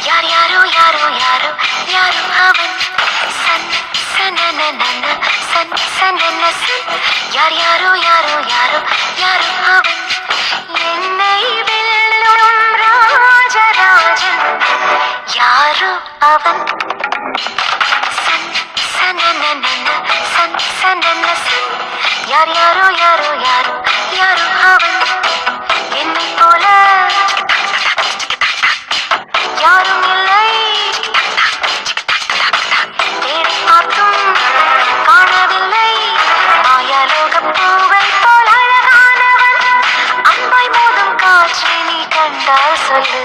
யார் யாரோ யாரோ யாரோ யாரோ அவன் சன் சனனனன சன் சனன சன் யார் யாரோ யாரோ யாரோ யாரோ அவன் என்னை வெல்லும் ராஜராஜன் யாரோ அவன் சன் சனனனன சன் சனன சன் யார் யாரோ யாரோ யாரோ யாரோ அவன் என்னை போல யாரும் இல்லை தேடி பார்த்தும் காணவில்லை மாயலோக பூவை போல் அழகானவன் அம்பாய் மோதும் காட்சி நீ கண்டால் சொல்லு